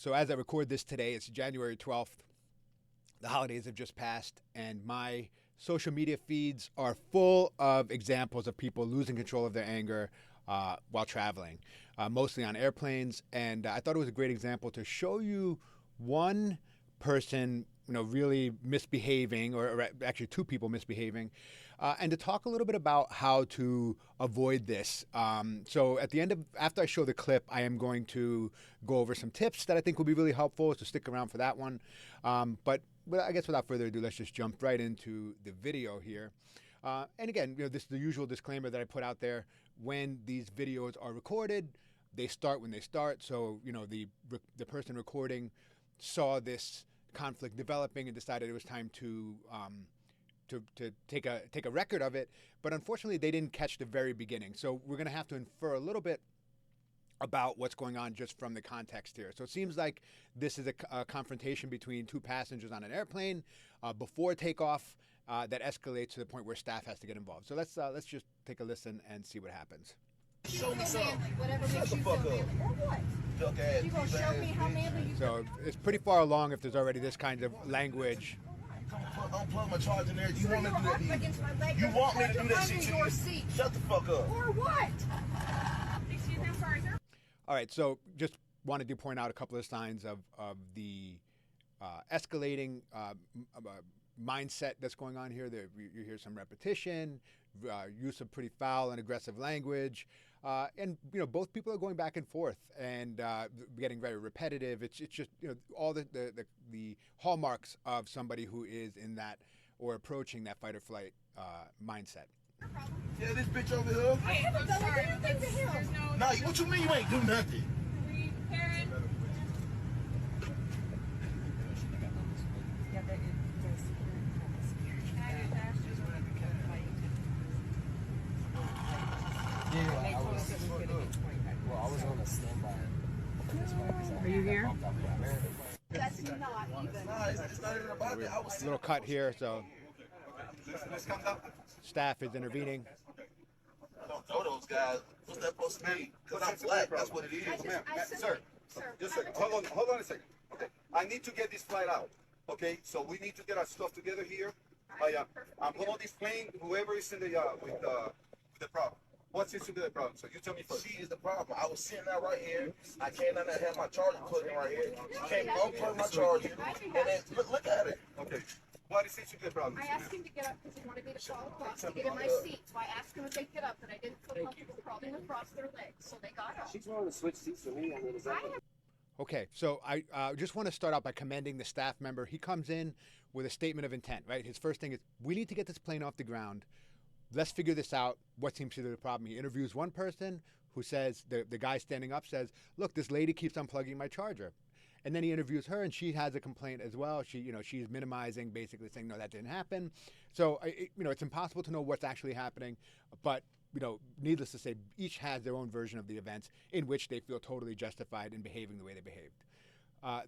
So as I record this today, it's January 12th. The holidays have just passed, and my social media feeds are full of examples of people losing control of their anger while traveling, mostly on airplanes. And I thought it was a great example to show you one person, really misbehaving, or actually two people misbehaving, and to talk a little bit about how to avoid this. So at the end after I show the clip, I am going to go over some tips that I think will be really helpful. So stick around for that one. But I guess without further ado, let's just jump right into the video here. And again, this is the usual disclaimer that I put out there. When these videos are recorded, they start when they start. So the person recording saw this conflict developing and decided it was time to take a record of it, but unfortunately they didn't catch the very beginning. So we're going to have to infer a little bit about what's going on just from the context here. So it seems like this is a confrontation between two passengers on an airplane before takeoff that escalates to the point where staff has to get involved. So let's just take a listen and see what happens. Show me something. Whatever makes you feel manly. Or what? You gonna show me how manly you So it's pretty far along if there's already this kind of language. Unplug my charger there. You want me to do that? against my leg. You want me to do that I'm shit in to your you? seat. Shut the fuck up. Or what? Excuse me, I'm sorry, sir. All right, so just wanted to point out a couple of signs of the escalating mindset that's going on here. You hear some repetition, use of pretty foul and aggressive language, and both people are going back and forth and getting very repetitive. It's just all the hallmarks of somebody who is in that or approaching that fight or flight mindset. Yeah, this bitch over here. I haven't done anything to him. Nah, what you mean you ain't do nothing? Karen. I was on a standby. Are you here? That's not even. Nah, it's not even about that. I was A little cut here, so staff is intervening. don't know those guys. What's that supposed to be? Because I'm black. That's what it is. Sir, just a second. Hold on a second. Okay, I need to get this flight out. Okay, so we need to get our stuff together here. I'm going to explain whoever is in the with the problem. What seems to be the problem? So you tell me first. She is the problem. I was sitting there right here. I came down there and had my charger plugged in right here. She came unplug my charger. And then look at it. Okay. What seems to be the problem? I asked him to get up because he wanted me to crawl across to get in my seat. So I asked him if they'd get up, but I didn't feel comfortable crawling across their legs. So they got up. She's willing to switch seats with me. I mean, is that Okay, so I just want to start out by commending the staff member. He comes in with a statement of intent, right? His first thing is, we need to get this plane off the ground. Let's figure this out. What seems to be the problem? He interviews one person who says, the guy standing up says, look, this lady keeps unplugging my charger. And then he interviews her, and she has a complaint as well. She's minimizing, basically saying, no, that didn't happen. So, it's impossible to know what's actually happening. But, needless to say, each has their own version of the events in which they feel totally justified in behaving the way they behaved.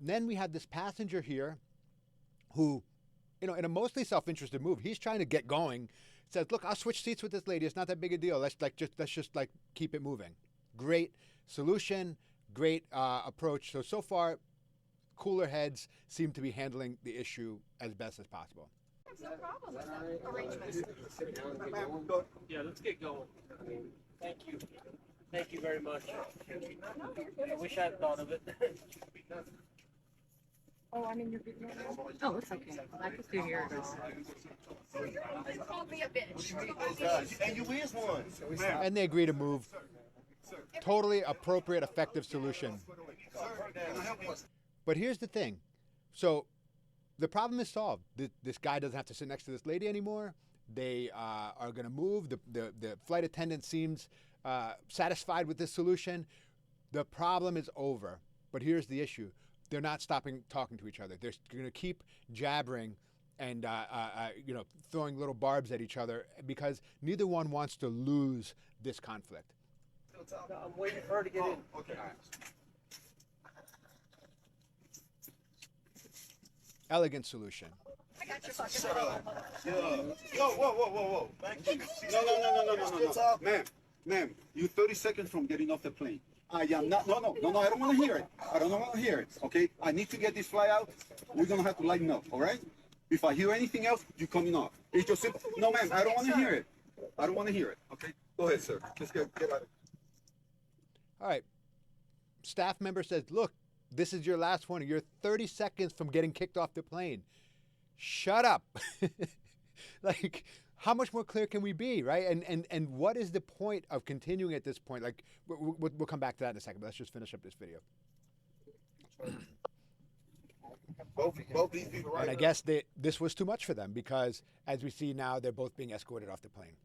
Then we have this passenger here who, in a mostly self-interested move, he's trying to get going, says, look, I'll switch seats with this lady. It's not that big a deal. Let's just keep it moving. Great solution, great approach. So far, cooler heads seem to be handling the issue as best as possible. There's no problem with that arrangement. Yeah, let's get going. I mean, thank you. Thank you very much. I wish I had thought of it. Oh, I'm in your video. Oh, it's okay. I can still hear it. You called me a bitch. And you is one. And they agree to move. Totally appropriate, effective solution. But here's the thing. So the problem is solved. This guy doesn't have to sit next to this lady anymore. They are going to move. The flight attendant seems satisfied with this solution. The problem is over. But here's the issue. They're not stopping talking to each other. They're going to keep jabbering and throwing little barbs at each other because neither one wants to lose this conflict. I'm waiting for her to get in. Okay. Elegant solution. I got your fucking Shut up. Yeah. Yo, whoa. Thank you. No. Still talking. Ma'am, you 30 seconds from getting off the plane. I am not. No. I don't want to hear it. I don't want to hear it. Okay. I need to get this flight out. We're gonna have to lighten up. All right. If I hear anything else, you're coming off. It's just simple. No, ma'am. I don't want to hear it. I don't want to hear it. Okay. Go ahead, sir. Let's get out. All right. Staff member says, look, this is your last warning. You're 30 seconds from getting kicked off the plane. Shut up. Like, how much more clear can we be, right? And what is the point of continuing at this point? Like, we'll come back to that in a second, but let's just finish up this video. Both these people right And I now. guess this was too much for them because, as we see now, they're both being escorted off the plane.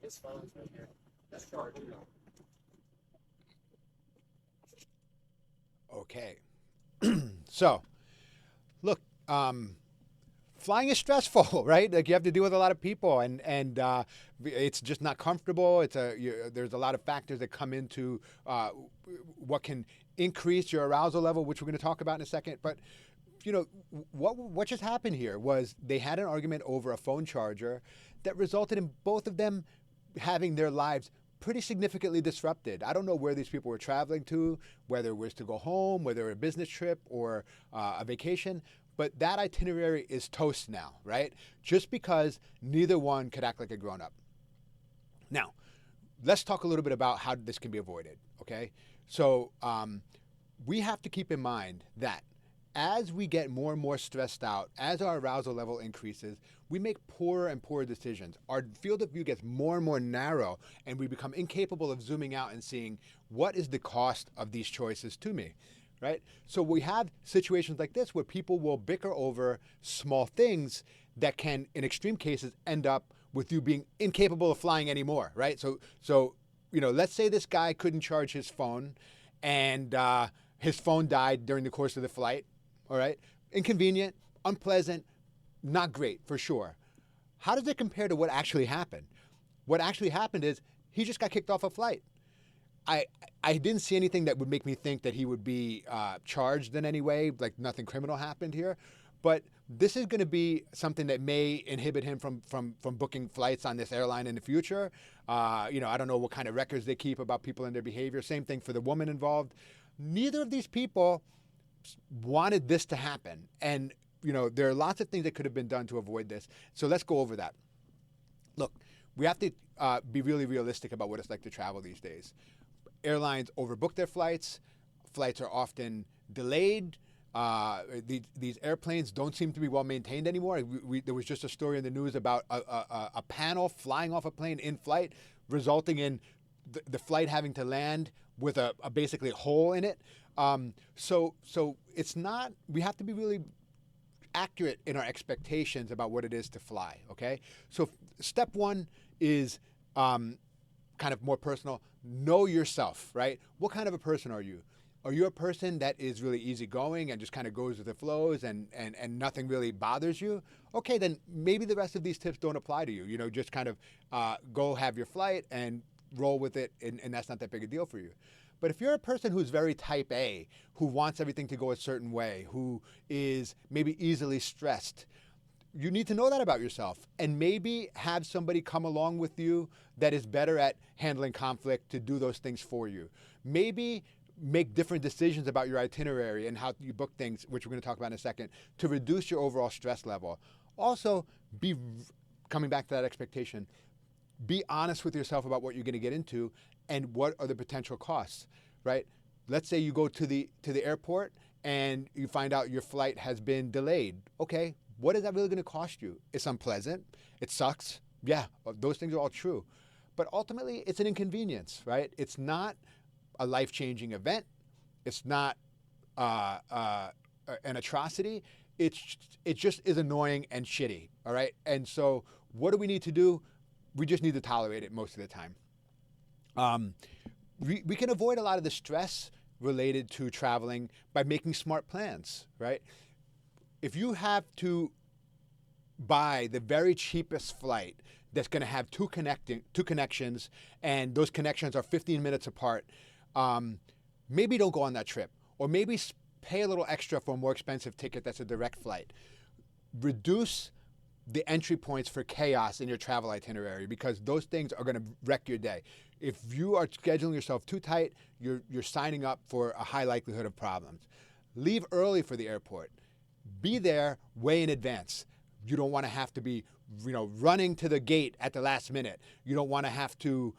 This phone's right here. That's charged. Okay. So, look, flying is stressful, right? Like you have to deal with a lot of people, and it's just not comfortable. There's a lot of factors that come into what can increase your arousal level, which we're going to talk about in a second. But you know what just happened here was they had an argument over a phone charger that resulted in both of them having their lives pretty significantly disrupted. I don't know where these people were traveling to, whether it was to go home, whether a business trip or a vacation, but that itinerary is toast now, right? Just because neither one could act like a grown-up. Now, let's talk a little bit about how this can be avoided, okay? So we have to keep in mind that as we get more and more stressed out, as our arousal level increases, we make poorer and poorer decisions. Our field of view gets more and more narrow, and we become incapable of zooming out and seeing what is the cost of these choices to me, right? So we have situations like this where people will bicker over small things that can, in extreme cases, end up with you being incapable of flying anymore, right? So you know, let's say this guy couldn't charge his phone, and his phone died during the course of the flight. All right, inconvenient, unpleasant, not great for sure. How does it compare to what actually happened? What actually happened is he just got kicked off a flight. I didn't see anything that would make me think that he would be charged in any way, like nothing criminal happened here. But this is going to be something that may inhibit him from booking flights on this airline in the future. You know, I don't know what kind of records they keep about people and their behavior. Same thing for the woman involved. Neither of these people wanted this to happen. And, you know, there are lots of things that could have been done to avoid this. So let's go over that. Look, we have to be really realistic about what it's like to travel these days. Airlines overbook their flights. Flights are often delayed. These airplanes don't seem to be well maintained anymore. There was just a story in the news about a panel flying off a plane in flight, resulting in the flight having to land with a basically hole in it. So it's not, we have to be really accurate in our expectations about what it is to fly, okay? So step one is kind of more personal. Know yourself, right? What kind of a person are you? Are you a person that is really easygoing and just kind of goes with the flows and nothing really bothers you? Okay, then maybe the rest of these tips don't apply to you. You know, just kind of go have your flight and roll with it, and that's not that big a deal for you. But if you're a person who's very type A, who wants everything to go a certain way, who is maybe easily stressed, you need to know that about yourself and maybe have somebody come along with you that is better at handling conflict to do those things for you. Maybe make different decisions about your itinerary and how you book things, which we're going to talk about in a second, to reduce your overall stress level. Also, coming back to that expectation, be honest with yourself about what you're going to get into and what are the potential costs, right? Let's say you go to the airport and you find out your flight has been delayed. Okay, what is that really going to cost you? It's unpleasant. It sucks. Yeah, those things are all true. But ultimately, it's an inconvenience, right? It's not a life-changing event. It's not an atrocity. It just is annoying and shitty, all right? And so what do we need to do? We just need to tolerate it most of the time. We can avoid a lot of the stress related to traveling by making smart plans, right? If you have to buy the very cheapest flight that's going to have two connections, and those connections are 15 minutes apart, maybe don't go on that trip, or maybe pay a little extra for a more expensive ticket that's a direct flight. Reduce the entry points for chaos in your travel itinerary, because those things are going to wreck your day. If you are scheduling yourself too tight, you're signing up for a high likelihood of problems. Leave early for the airport. Be there way in advance. You don't want to have to be, running to the gate at the last minute. You don't want to have to,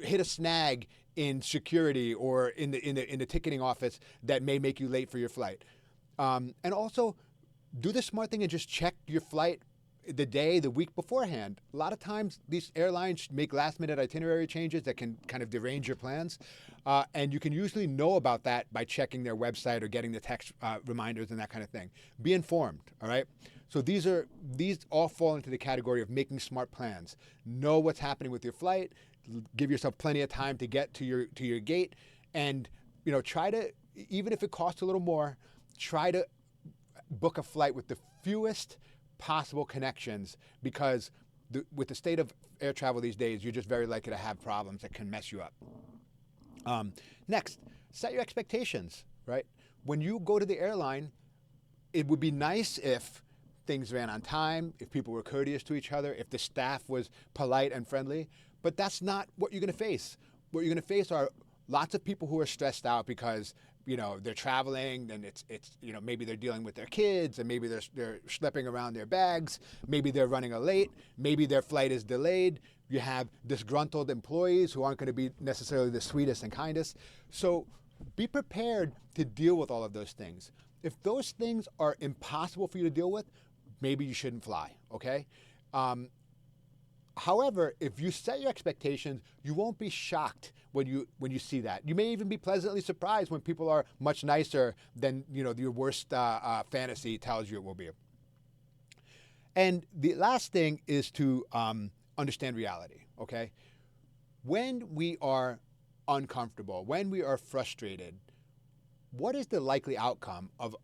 hit a snag in security or in the ticketing office that may make you late for your flight. And also, do the smart thing and just check your flight the week beforehand. A lot of times these airlines make last minute itinerary changes that can kind of derange your plans. And you can usually know about that by checking their website or getting the text reminders and that kind of thing. Be informed, all right? So these all fall into the category of making smart plans. Know what's happening with your flight, give yourself plenty of time to get to your gate, and try to, even if it costs a little more, try to book a flight with the fewest possible connections, because with the state of air travel these days, you're just very likely to have problems that can mess you up. Next, set your expectations, right? When you go to the airline, it would be nice if things ran on time, if people were courteous to each other, if the staff was polite and friendly, but that's not what you're going to face. What you're going to face are lots of people who are stressed out because they're traveling, and it's maybe they're dealing with their kids, and maybe they're schlepping around their bags, maybe they're running late, maybe their flight is delayed. You have disgruntled employees who aren't going to be necessarily the sweetest and kindest. So be prepared to deal with all of those things. If those things are impossible for you to deal with, maybe you shouldn't fly, okay? However, if you set your expectations, you won't be shocked when you see that. You may even be pleasantly surprised when people are much nicer than your worst fantasy tells you it will be. And the last thing is to understand reality, okay? When we are uncomfortable, when we are frustrated, what is the likely outcome of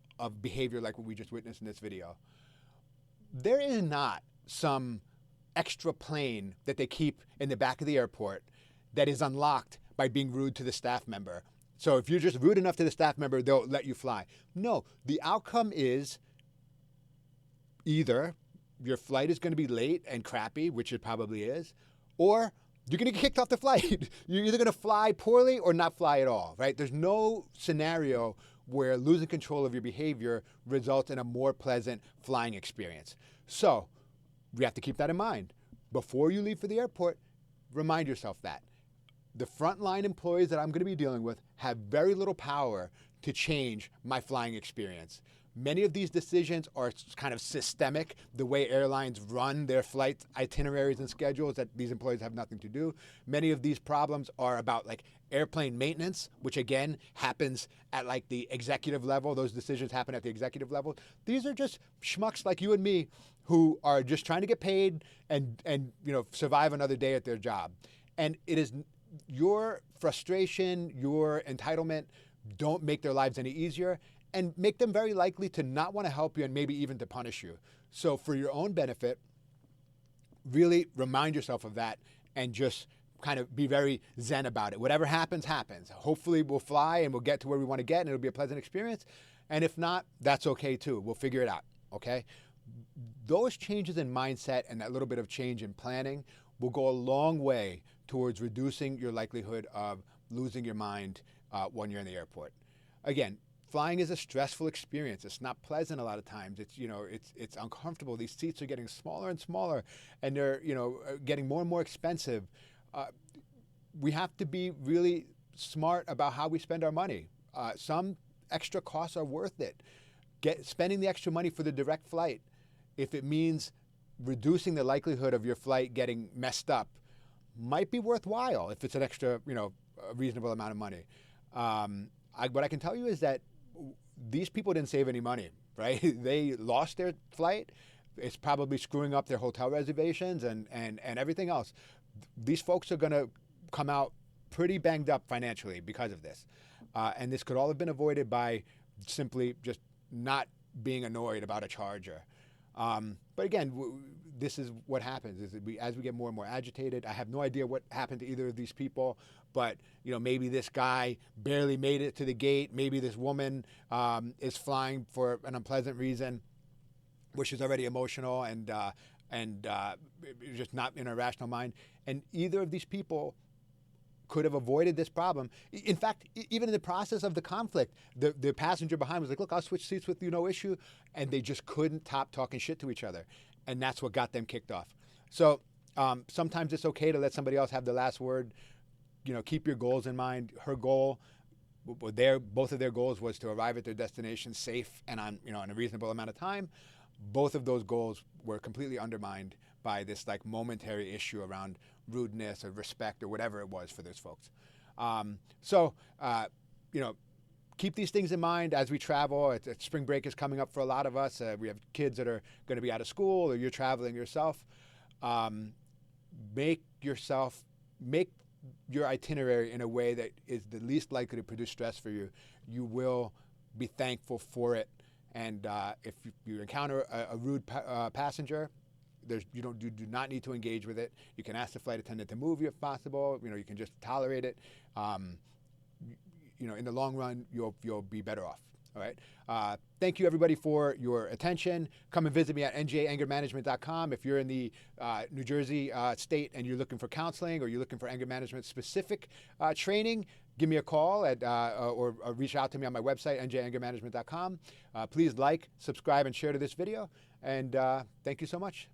behavior like what we just witnessed in this video? There is not some extra plane that they keep in the back of the airport that is unlocked by being rude to the staff member. So if you're just rude enough to the staff member, they'll let you fly. No, the outcome is either your flight is going to be late and crappy, which it probably is, or you're going to get kicked off the flight. You're either going to fly poorly or not fly at all, right? There's no scenario where losing control of your behavior results in a more pleasant flying experience. So we have to keep that in mind. Before you leave for the airport, remind yourself that. The frontline employees that I'm going to be dealing with have very little power to change my flying experience. Many of these decisions are kind of systemic, the way airlines run their flight itineraries and schedules that these employees have nothing to do. Many of these problems are about airplane maintenance, which again happens at the executive level. Those decisions happen at the executive level. These are just schmucks like you and me who are just trying to get paid and survive another day at their job. And it is your frustration, your entitlement don't make their lives any easier, and make them very likely to not want to help you and maybe even to punish you. So for your own benefit, really remind yourself of that and just kind of be very zen about it. Whatever happens, happens. Hopefully we'll fly and we'll get to where we want to get and it'll be a pleasant experience. And if not, that's okay too. We'll figure it out, okay? Those changes in mindset and that little bit of change in planning will go a long way towards reducing your likelihood of losing your mind when you're in the airport. Again, flying is a stressful experience. It's not pleasant a lot of times. It's uncomfortable. These seats are getting smaller and smaller, and they're getting more and more expensive. We have to be really smart about how we spend our money. Some extra costs are worth it. Spending the extra money for the direct flight, if it means reducing the likelihood of your flight getting messed up, might be worthwhile if it's an extra, a reasonable amount of money. What I can tell you is that these people didn't save any money, right? They lost their flight. It's probably screwing up their hotel reservations and everything else. These folks are going to come out pretty banged up financially because of this. And this could all have been avoided by simply just not being annoyed about a charger. But again, this is what happens. Is that as we get more and more agitated, I have no idea what happened to either of these people, but maybe this guy barely made it to the gate. Maybe this woman is flying for an unpleasant reason, which is already emotional, and and just not in a rational mind. And either of these people could have avoided this problem. In fact, even in the process of the conflict, the passenger behind was like, look, I'll switch seats with you, no issue. And they just couldn't stop talking shit to each other. And that's what got them kicked off. So sometimes it's okay to let somebody else have the last word. You know, keep your goals in mind. Her goal, both of their goals was to arrive at their destination safe and on, in a reasonable amount of time. Both of those goals were completely undermined by this like momentary issue around rudeness or respect or whatever it was for those folks. Keep these things in mind as we travel. Spring break is coming up for a lot of us. We have kids that are going to be out of school, or you're traveling yourself. Make your itinerary in a way that is the least likely to produce stress for you. You will be thankful for it. And if you encounter a rude passenger, you do not need to engage with it. You can ask the flight attendant to move you if possible. You can just tolerate it. In the long run, you'll be better off. All right. Thank you, everybody, for your attention. Come and visit me at njaangermanagement.com. If you're in the New Jersey state and you're looking for counseling or you're looking for anger management specific training, give me a call or reach out to me on my website, njaangermanagement.com. Please like, subscribe, and share to this video. And thank you so much.